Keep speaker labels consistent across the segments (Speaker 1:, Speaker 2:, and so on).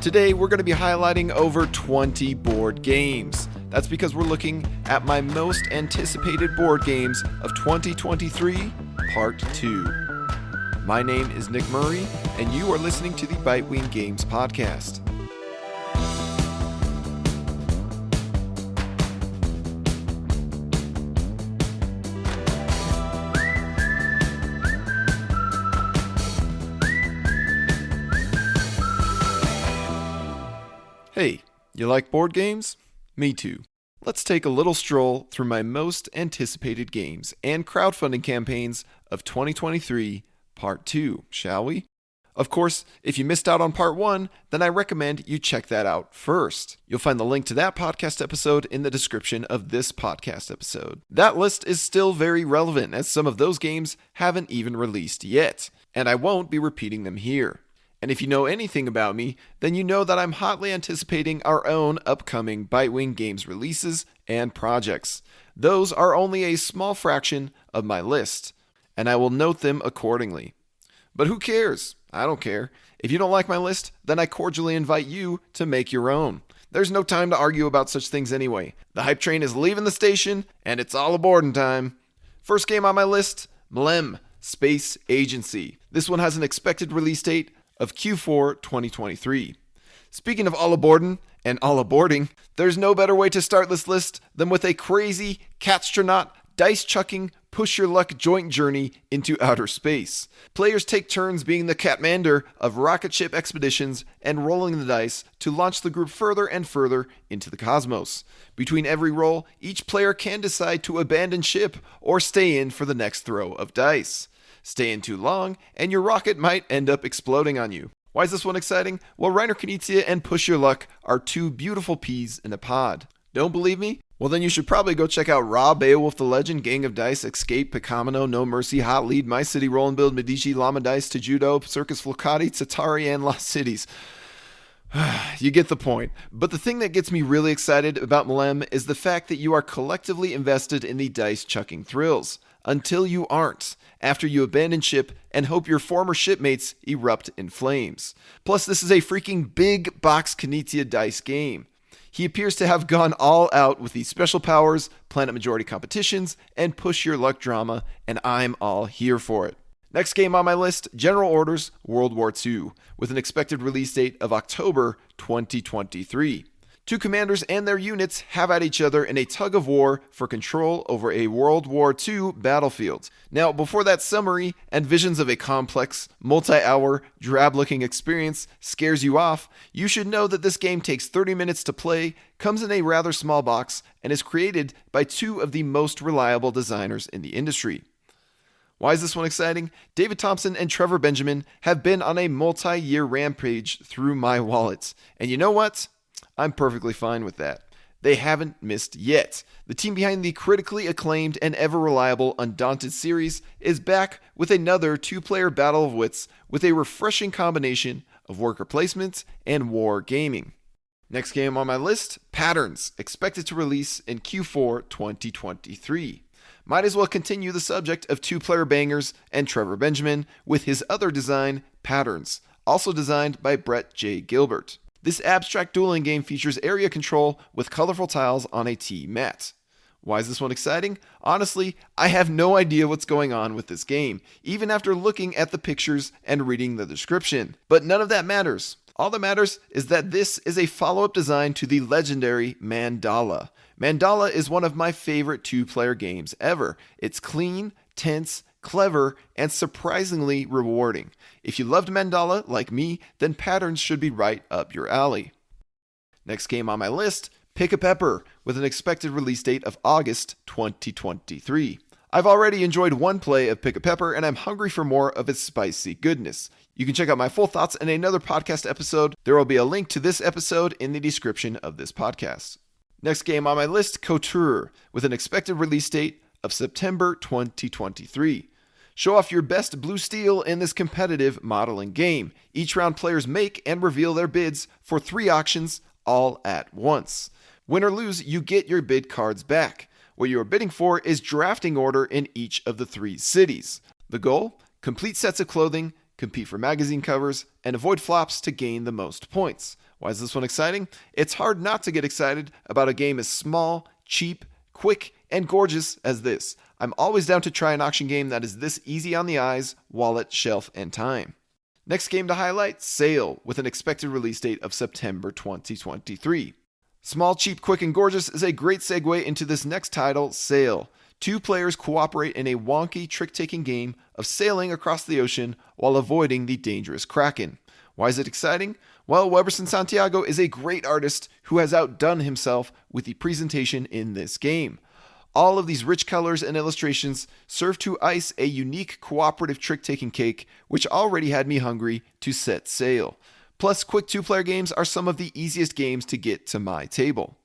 Speaker 1: Today, we're going to be highlighting over 20 board games. That's because we're looking at my most anticipated board games of 2023, Part 2. My name is Nick Murray, and you are listening to the Bitewing Games Podcast. Hey, you like board games? Me too. Let's take a little stroll through my most anticipated games and crowdfunding campaigns of 2023, Part 2, shall we? Of course, if you missed out on Part 1, then I recommend you check that out first. You'll find the link to that podcast episode in the description of this podcast episode. That list is still very relevant, as some of those games haven't even released yet, and I won't be repeating them here. And if you know anything about me, then you know that I'm hotly anticipating our own upcoming Bitewing Games releases and projects. Those are only a small fraction of my list, and I will note them accordingly. But who cares? I don't care. If you don't like my list, then I cordially invite you to make your own. There's no time to argue about such things anyway. The hype train is leaving the station, and it's all aboarding time. First game on my list, MLEM, Space Agency. This one has an expected release date of Q4 2023. Speaking of all aboarding and all aborting, there's no better way to start this list than with a crazy, catstronaut, dice-chucking, push-your-luck joint journey into outer space. Players take turns being the Catmander of rocket ship expeditions and rolling the dice to launch the group further and further into the cosmos. Between every roll, each player can decide to abandon ship or stay in for the next throw of dice. Stay in too long, and your rocket might end up exploding on you. Why is this one exciting? Well, Reiner Knizia and Push Your Luck are two beautiful peas in a pod. Don't believe me? Well, then you should probably go check out Raw, Beowulf the Legend, Gang of Dice, Escape, Picamino, No Mercy, Hot Lead, My City, Roll and Build, Medici, Llama Dice, Tejudo, Circus Flocati, Tatari, and Lost Cities. You get the point. But the thing that gets me really excited about MLEM is the fact that you are collectively invested in the dice-chucking thrills. Until you aren't, after you abandon ship and hope your former shipmates erupt in flames. Plus, this is a freaking big box Knizia dice game. He appears to have gone all out with the special powers, planet majority competitions, and push your luck drama, and I'm all here for it. Next game on my list, General Orders World War II, with an expected release date of October 2023. Two commanders and their units have at each other in a tug of war for control over a World War II battlefield. Now, before that summary and visions of a complex, multi-hour, drab-looking experience scares you off, you should know that this game takes 30 minutes to play, comes in a rather small box, and is created by two of the most reliable designers in the industry. Why is this one exciting? David Thompson and Trevor Benjamin have been on a multi-year rampage through my wallet. And you know what? I'm perfectly fine with that. They haven't missed yet. The team behind the critically acclaimed and ever-reliable Undaunted series is back with another two-player battle of wits with a refreshing combination of worker placement and war gaming. Next game on my list, Patterns, expected to release in Q4 2023. Might as well continue the subject of two-player bangers and Trevor Benjamin with his other design, Patterns, also designed by Brett J. Gilbert. This abstract dueling game features area control with colorful tiles on a tea mat. Why is this one exciting? Honestly, I have no idea what's going on with this game, even after looking at the pictures and reading the description. But none of that matters. All that matters is that this is a follow-up design to the legendary Mandala. Mandala is one of my favorite two-player games ever. It's clean, tense, clever, and surprisingly rewarding. If you loved Mandala like me, then Patterns should be right up your alley. Next game on my list, Pick a Pepper, with an expected release date of August 2023. I've already enjoyed one play of Pick a Pepper, and I'm hungry for more of its spicy goodness. You can check out my full thoughts in another podcast episode. There will be a link to this episode in the description of this podcast. Next game on my list, Couture, with an expected release date of September 2023. Show off your best blue steel in this competitive modeling game. Each round, players make and reveal their bids for 3 auctions all at once. Win or lose, you get your bid cards back. What you are bidding for is drafting order in each of the 3 cities. The goal? Complete sets of clothing, compete for magazine covers, and avoid flops to gain the most points. Why is this one exciting? It's hard not to get excited about a game as small, cheap, quick, and gorgeous as this. I'm always down to try an auction game that is this easy on the eyes, wallet, shelf, and time. Next game to highlight, Sail, with an expected release date of September 2023. Small, cheap, quick, and gorgeous is a great segue into this next title, Sail. 2 players cooperate in a wonky, trick-taking game of sailing across the ocean while avoiding the dangerous Kraken. Why is it exciting? Well, Weberson Santiago is a great artist who has outdone himself with the presentation in this game. All of these rich colors and illustrations serve to ice a unique cooperative trick-taking cake, which already had me hungry to set sail. Plus, quick 2-player games are some of the easiest games to get to my table.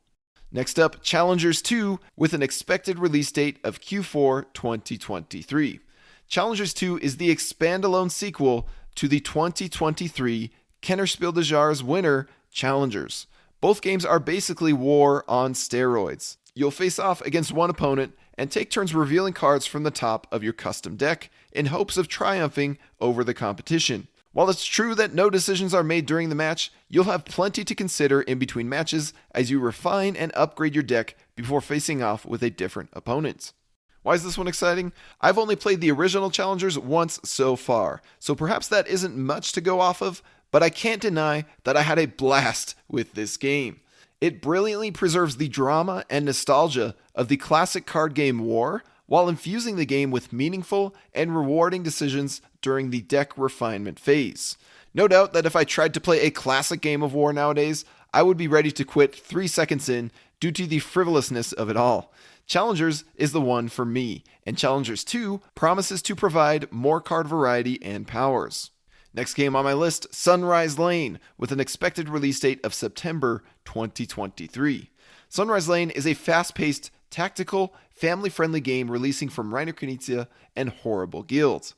Speaker 1: Next up, Challengers 2, with an expected release date of Q4 2023. Challengers 2 is the expandalone sequel to the 2023 Kennerspiel des Jahres winner, Challengers. Both games are basically war on steroids. You'll face off against one opponent and take turns revealing cards from the top of your custom deck in hopes of triumphing over the competition. While it's true that no decisions are made during the match, you'll have plenty to consider in between matches as you refine and upgrade your deck before facing off with a different opponent. Why is this one exciting? I've only played the original Challengers once so far, so perhaps that isn't much to go off of, but I can't deny that I had a blast with this game. It brilliantly preserves the drama and nostalgia of the classic card game War, while infusing the game with meaningful and rewarding decisions during the deck refinement phase. No doubt that if I tried to play a classic game of War nowadays, I would be ready to quit 3 seconds in due to the frivolousness of it all. Challengers is the one for me, and Challengers 2 promises to provide more card variety and powers. Next game on my list, Sunrise Lane, with an expected release date of September 2023. Sunrise Lane is a fast-paced, tactical, family-friendly game releasing from Reiner Knizia and Horrible Guild.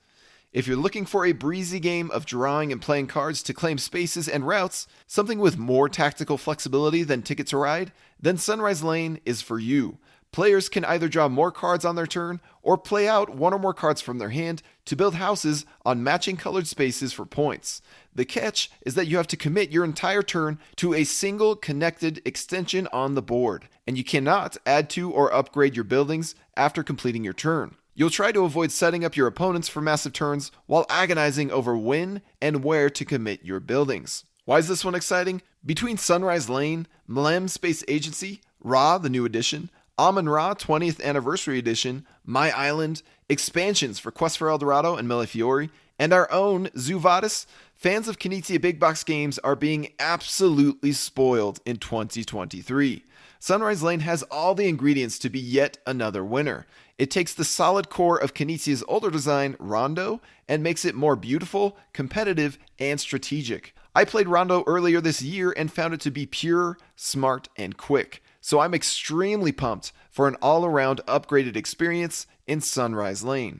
Speaker 1: If you're looking for a breezy game of drawing and playing cards to claim spaces and routes, something with more tactical flexibility than Ticket to Ride, then Sunrise Lane is for you. Players can either draw more cards on their turn or play out one or more cards from their hand to build houses on matching colored spaces for points. The catch is that you have to commit your entire turn to a single connected extension on the board, and you cannot add to or upgrade your buildings after completing your turn. You'll try to avoid setting up your opponents for massive turns while agonizing over when and where to commit your buildings. Why is this one exciting? Between Sunrise Lane, Mlem Space Agency, Ra, the new edition, Amon-Ra 20th Anniversary Edition, My Island, expansions for Quest for El Dorado and Malefiori, and our own Zoo Vadis, fans of Knizia Big Box games are being absolutely spoiled in 2023. Sunrise Lane has all the ingredients to be yet another winner. It takes the solid core of Knizia's older design, Rondo, and makes it more beautiful, competitive, and strategic. I played Rondo earlier this year and found it to be pure, smart, and quick. So I'm extremely pumped for an all-around upgraded experience in Sunrise Lane.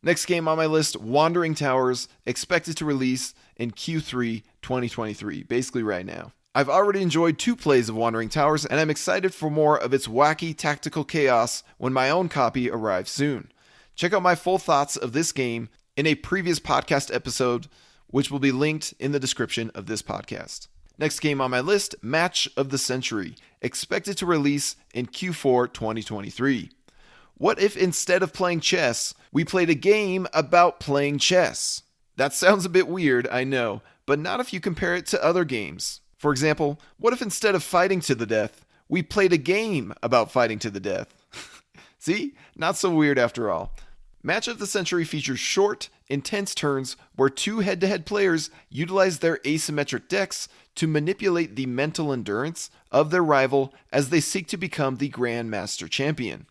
Speaker 1: Next game on my list, Wandering Towers, expected to release in Q3 2023, basically right now. I've already enjoyed 2 plays of Wandering Towers, and I'm excited for more of its wacky tactical chaos when my own copy arrives soon. Check out my full thoughts of this game in a previous podcast episode, which will be linked in the description of this podcast. Next game on my list, Match of the Century, expected to release in Q4 2023. What if instead of playing chess, we played a game about playing chess? That sounds a bit weird, I know, but not if you compare it to other games. For example, what if instead of fighting to the death, we played a game about fighting to the death? See? Not so weird after all. Match of the Century features short, intense turns where 2 head-to-head players utilize their asymmetric decks to manipulate the mental endurance of their rival as they seek to become the Grandmaster Champion.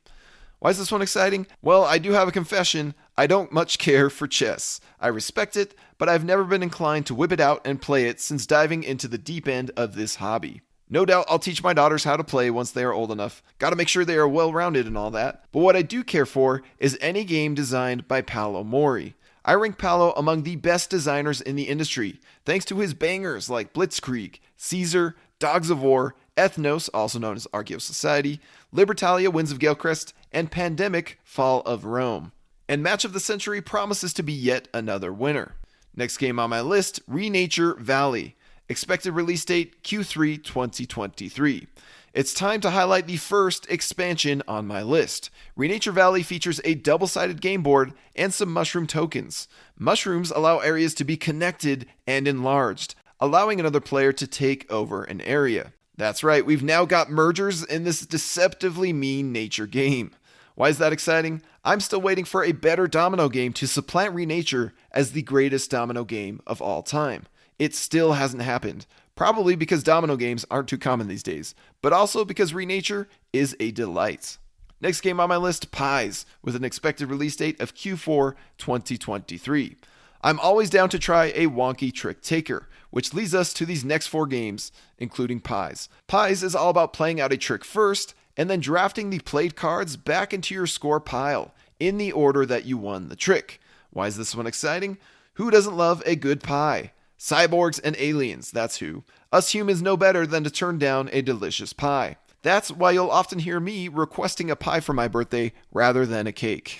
Speaker 1: Why is this one exciting? Well, I do have a confession. I don't much care for chess. I respect it, but I've never been inclined to whip it out and play it since diving into the deep end of this hobby. No doubt I'll teach my daughters how to play once they are old enough. Gotta make sure they are well-rounded and all that. But what I do care for is any game designed by Paolo Mori. I rank Paolo among the best designers in the industry, thanks to his bangers like Blitzkrieg, Caesar, Dogs of War, Ethnos, also known as Archaeo Society, Libertalia, Winds of Galecrest, and Pandemic, Fall of Rome. And Match of the Century promises to be yet another winner. Next game on my list, Renature Valley, Expected release date Q3 2023. It's time to highlight the first expansion on my list. Renature Valley features a double-sided game board and some mushroom tokens. Mushrooms allow areas to be connected and enlarged, allowing another player to take over an area. That's right, we've now got mergers in this deceptively mean nature game. Why is that exciting? I'm still waiting for a better domino game to supplant Renature as the greatest domino game of all time. It still hasn't happened. Probably because domino games aren't too common these days, but also because Renature is a delight. Next game on my list, Pies, with an expected release date of Q4 2023. I'm always down to try a wonky trick taker, which leads us to these next 4 games, including Pies. Pies is all about playing out a trick first, and then drafting the played cards back into your score pile, in the order that you won the trick. Why is this one exciting? Who doesn't love a good pie? Cyborgs and aliens, that's who. Us humans know better than to turn down a delicious pie. That's why you'll often hear me requesting a pie for my birthday rather than a cake.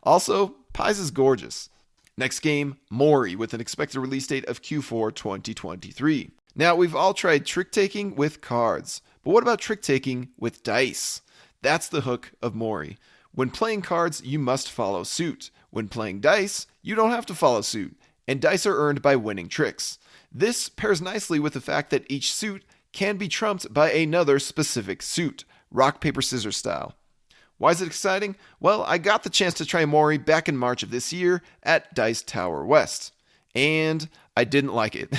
Speaker 1: Also, Pies is gorgeous. Next game, Mori, with an expected release date of Q4 2023. Now, we've all tried trick-taking with cards, but what about trick-taking with dice? That's the hook of Mori. When playing cards, you must follow suit. When playing dice, you don't have to follow suit, and dice are earned by winning tricks. This pairs nicely with the fact that each suit can be trumped by another specific suit, rock, paper, scissors style. Why is it exciting? Well, I got the chance to try Mori back in March of this year at Dice Tower West, and I didn't like it.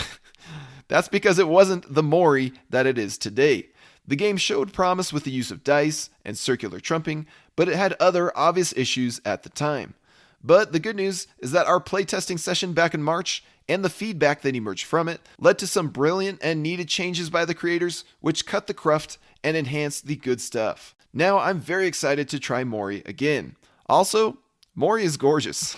Speaker 1: That's because it wasn't the Mori that it is today. The game showed promise with the use of dice and circular trumping, but it had other obvious issues at the time. But the good news is that our playtesting session back in March and the feedback that emerged from it led to some brilliant and needed changes by the creators, which cut the cruft and enhanced the good stuff. Now I'm very excited to try Mori again. Also, Mori is gorgeous.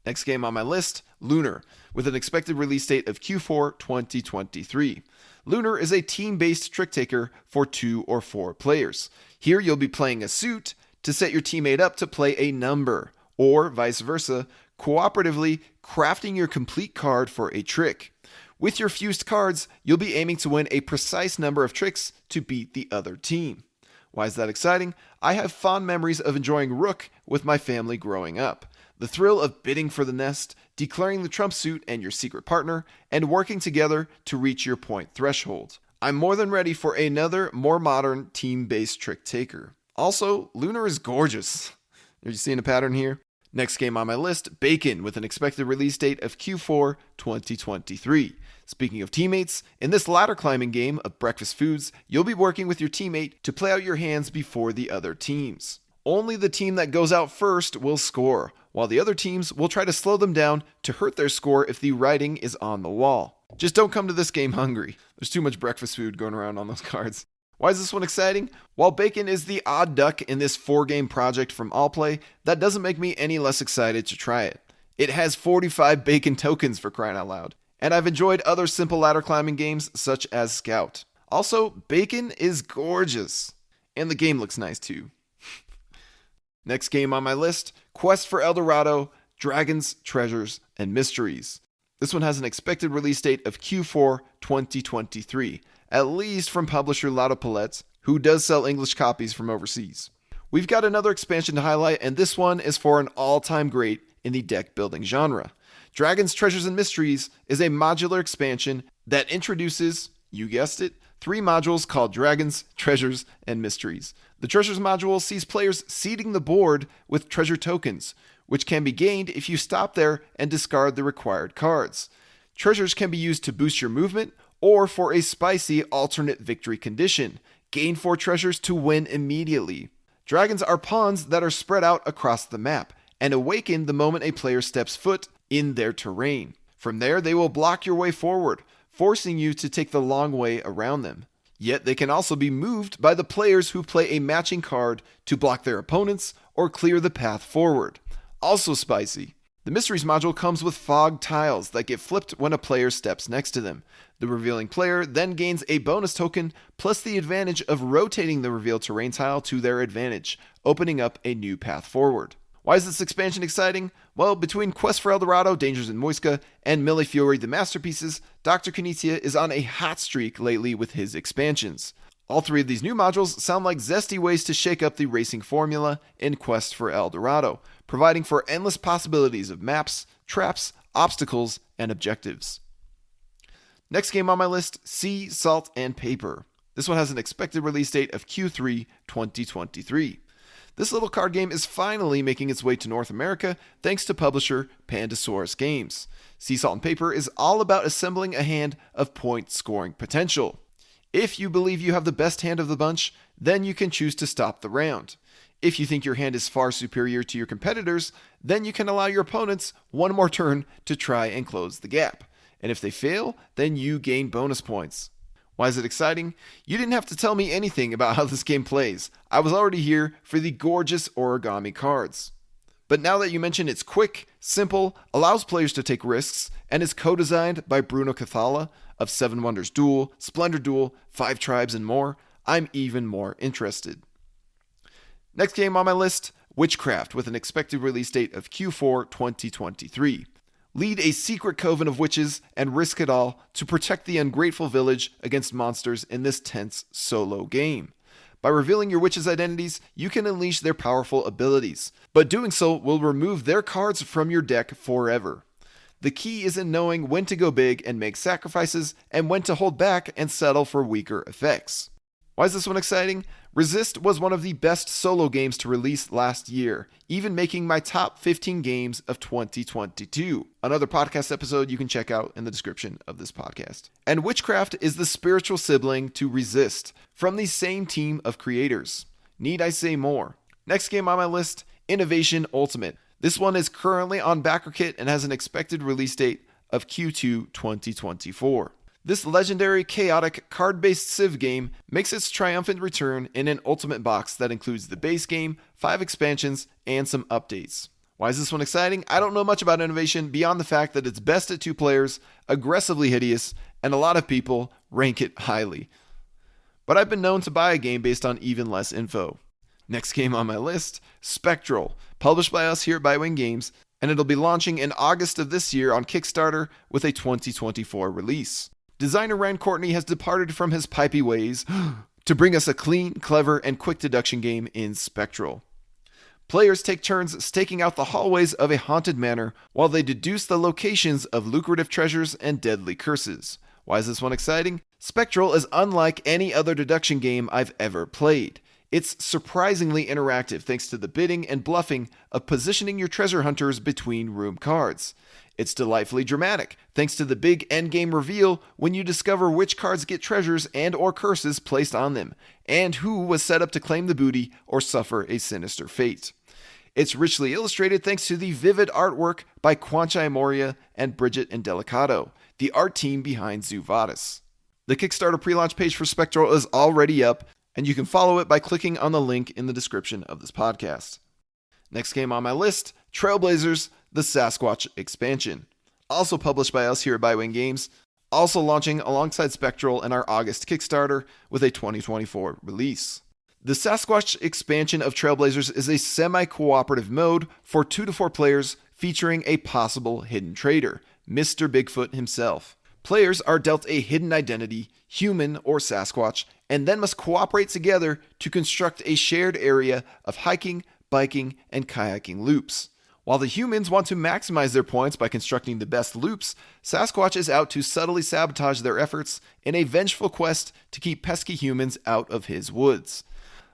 Speaker 1: Next game on my list, Lunar, with an expected release date of Q4 2023. Lunar is a team-based trick taker for 2 or 4 players. Here you'll be playing a suit to set your teammate up to play a number, or vice versa, cooperatively crafting your complete card for a trick. With your fused cards, you'll be aiming to win a precise number of tricks to beat the other team. Why is that exciting? I have fond memories of enjoying Rook with my family growing up. The thrill of bidding for the nest, declaring the trump suit and your secret partner, and working together to reach your point threshold. I'm more than ready for another, more modern, team-based trick taker. Also, Lunar is gorgeous. Are you seeing a pattern here? Next game on my list, Bacon, with an expected release date of Q4 2023. Speaking of teammates, in this ladder climbing game of breakfast foods, you'll be working with your teammate to play out your hands before the other teams. Only the team that goes out first will score, while the other teams will try to slow them down to hurt their score if the writing is on the wall. Just don't come to this game hungry. There's too much breakfast food going around on those cards. Why is this one exciting? While Bacon is the odd duck in this 4-game project from Allplay, that doesn't make me any less excited to try it. It has 45 Bacon tokens, for crying out loud. And I've enjoyed other simple ladder climbing games such as Scout. Also, Bacon is gorgeous. And the game looks nice too. Next game on my list, Quest for El Dorado, Dragons, Treasures, and Mysteries. This one has an expected release date of Q4 2023, at least from publisher Lauda Palette, who does sell English copies from overseas. We've got another expansion to highlight, and this one is for an all-time great in the deck building genre. Dragons, Treasures, and Mysteries is a modular expansion that introduces, you guessed it, 3 modules called Dragons, Treasures, and Mysteries. The Treasures module sees players seeding the board with treasure tokens, which can be gained if you stop there and discard the required cards. Treasures can be used to boost your movement or for a spicy alternate victory condition. Gain 4 treasures to win immediately. Dragons are pawns that are spread out across the map and awaken the moment a player steps foot in their terrain. From there, they will block your way forward, forcing you to take the long way around them. Yet they can also be moved by the players who play a matching card to block their opponents or clear the path forward. Also spicy. The Mysteries module comes with fog tiles that get flipped when a player steps next to them. The revealing player then gains a bonus token plus the advantage of rotating the revealed terrain tile to their advantage, opening up a new path forward. Why is this expansion exciting? Well, between Quest for El Dorado, Dangers in Muisca, and Millefiori the Masterpieces, Dr. Kinesia is on a hot streak lately with his expansions. All three of these new modules sound like zesty ways to shake up the racing formula in Quest for El Dorado, providing for endless possibilities of maps, traps, obstacles, and objectives. Next game on my list, Sea, Salt, and Paper. This one has an expected release date of Q3 2023. This little card game is finally making its way to North America thanks to publisher Pandasaurus Games. Sea, Salt, and Paper is all about assembling a hand of point-scoring potential. If you believe you have the best hand of the bunch, then you can choose to stop the round. If you think your hand is far superior to your competitors, then you can allow your opponents one more turn to try and close the gap. And if they fail, then you gain bonus points. Why is it exciting? You didn't have to tell me anything about how this game plays. I was already here for the gorgeous origami cards. But now that you mention it's quick, simple, allows players to take risks, and is co-designed by Bruno Cathala of Seven Wonders Duel, Splendor Duel, Five Tribes, and more, I'm even more interested. Next game on my list, Witchcraft, with an expected release date of Q4 2023. Lead a secret coven of witches and risk it all to protect the ungrateful village against monsters in this tense solo game. By revealing your witches' identities, you can unleash their powerful abilities, but doing so will remove their cards from your deck forever. The key is in knowing when to go big and make sacrifices, and when to hold back and settle for weaker effects. Why is this one exciting? Resist was one of the best solo games to release last year, even making my top 15 games of 2022. Another podcast episode you can check out in the description of this podcast. And Witchcraft is the spiritual sibling to Resist, from the same team of creators. Need I say more? Next game on my list, Innovation Ultimate. This one is currently on BackerKit and has an expected release date of Q2 2024. This legendary, chaotic, card-based Civ game makes its triumphant return in an Ultimate box that includes the base game, 5 expansions, and some updates. Why is this one exciting? I don't know much about Innovation beyond the fact that it's best at 2 players, aggressively hideous, and a lot of people rank it highly. But I've been known to buy a game based on even less info. Next game on my list, Spectral, published by us here at Bitewing Games, and it'll be launching in August of this year on Kickstarter with a 2024 release. Designer Ryan Courtney has departed from his pipey ways to bring us a clean, clever, and quick deduction game in Spectral. Players take turns staking out the hallways of a haunted manor while they deduce the locations of lucrative treasures and deadly curses. Why is this one exciting? Spectral is unlike any other deduction game I've ever played. It's surprisingly interactive thanks to the bidding and bluffing of positioning your treasure hunters between room cards. It's delightfully dramatic, thanks to the big endgame reveal when you discover which cards get treasures and or curses placed on them, and who was set up to claim the booty or suffer a sinister fate. It's richly illustrated thanks to the vivid artwork by Quanchai Moria and Bridget Indelicato, the art team behind Zoo Vadis. The Kickstarter pre-launch page for Spectral is already up, and you can follow it by clicking on the link in the description of this podcast. Next game on my list, Trailblazers, the Sasquatch expansion. Also published by us here at Bitewing Games, also launching alongside Spectral in our August Kickstarter with a 2024 release. The Sasquatch expansion of Trailblazers is a semi-cooperative mode for 2 to 4 players featuring a possible hidden traitor, Mr. Bigfoot himself. Players are dealt a hidden identity, human or Sasquatch, and then must cooperate together to construct a shared area of hiking, biking, and kayaking loops. While the humans want to maximize their points by constructing the best loops, Sasquatch is out to subtly sabotage their efforts in a vengeful quest to keep pesky humans out of his woods.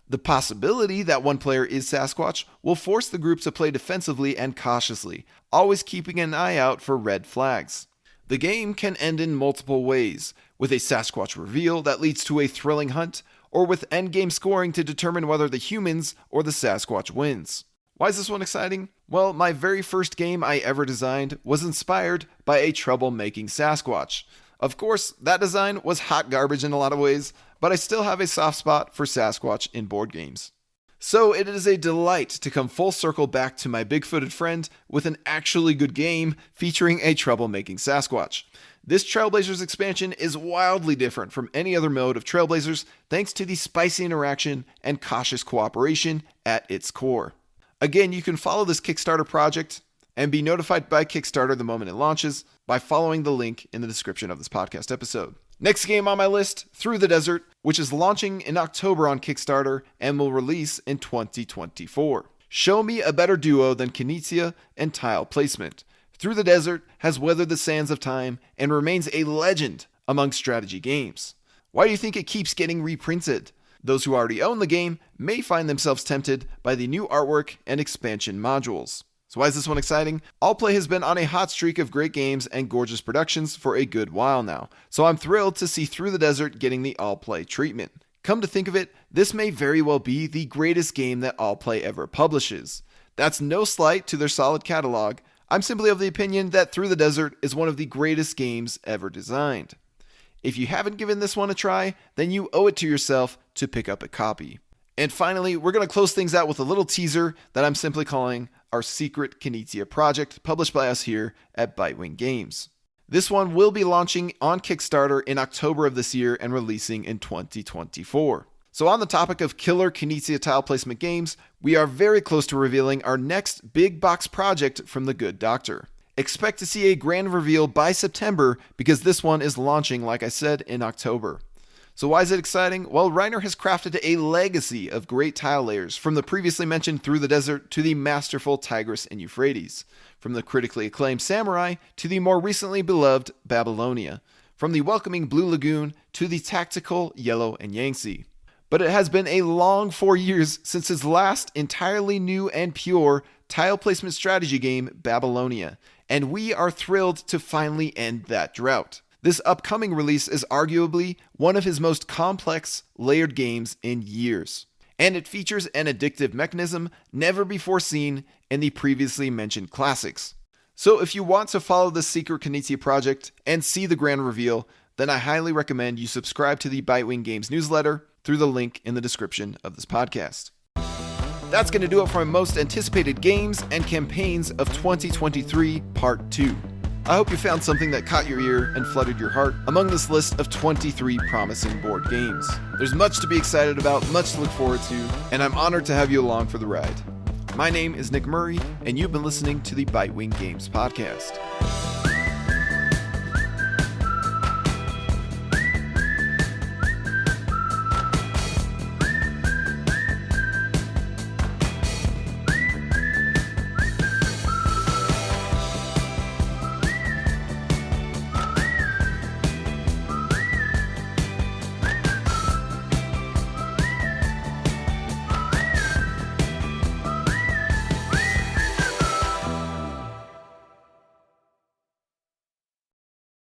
Speaker 1: The possibility that one player is Sasquatch will force the group to play defensively and cautiously, always keeping an eye out for red flags. The game can end in multiple ways, with a Sasquatch reveal that leads to a thrilling hunt, or with endgame scoring to determine whether the humans or the Sasquatch wins. Why is this one exciting? Well, my very first game I ever designed was inspired by a troublemaking Sasquatch. Of course, that design was hot garbage in a lot of ways, but I still have a soft spot for Sasquatch in board games. So it is a delight to come full circle back to my big-footed friend with an actually good game featuring a troublemaking Sasquatch. This Trailblazers expansion is wildly different from any other mode of Trailblazers thanks to the spicy interaction and cautious cooperation at its core. Again, you can follow this Kickstarter project and be notified by Kickstarter the moment it launches by following the link in the description of this podcast episode. Next game on my list, Through the Desert, which is launching in October on Kickstarter and will release in 2024. Show me a better duo than Kinesia and tile placement. Through the Desert has weathered the sands of time and remains a legend among strategy games. Why do you think it keeps getting reprinted? Those who already own the game may find themselves tempted by the new artwork and expansion modules. So why is this one exciting? Allplay has been on a hot streak of great games and gorgeous productions for a good while now, so I'm thrilled to see Through the Desert getting the Allplay treatment. Come to think of it, this may very well be the greatest game that Allplay ever publishes. That's no slight to their solid catalog. I'm simply of the opinion that Through the Desert is one of the greatest games ever designed. If you haven't given this one a try, then you owe it to yourself to pick up a copy. And finally, we're going to close things out with a little teaser that I'm simply calling our secret Kinesia project, published by us here at Bitewing Games. This one will be launching on Kickstarter in October of this year and releasing in 2024. So on the topic of killer Kinesia tile placement games, we are very close to revealing our next big box project from the good doctor. Expect to see a grand reveal by September because this one is launching, like I said, in October. So why is it exciting? Well, Reiner has crafted a legacy of great tile layers, from the previously mentioned Through the Desert to the masterful Tigris and Euphrates, from the critically acclaimed Samurai to the more recently beloved Babylonia, from the welcoming Blue Lagoon to the tactical Yellow and Yangtze. But it has been a long 4 years since his last entirely new and pure tile placement strategy game, Babylonia, and we are thrilled to finally end that drought. This upcoming release is arguably one of his most complex, layered games in years, and it features an addictive mechanism never before seen in the previously mentioned classics. So if you want to follow this secret Kinesia project and see the grand reveal, then I highly recommend you subscribe to the Bitewing Games newsletter through the link in the description of this podcast. That's going to do it for my most anticipated games and campaigns of 2023 Part 2. I hope you found something that caught your ear and fluttered your heart among this list of 23 promising board games. There's much to be excited about, much to look forward to, and I'm honored to have you along for the ride. My name is Nick Murray, and you've been listening to the Bitewing Games podcast.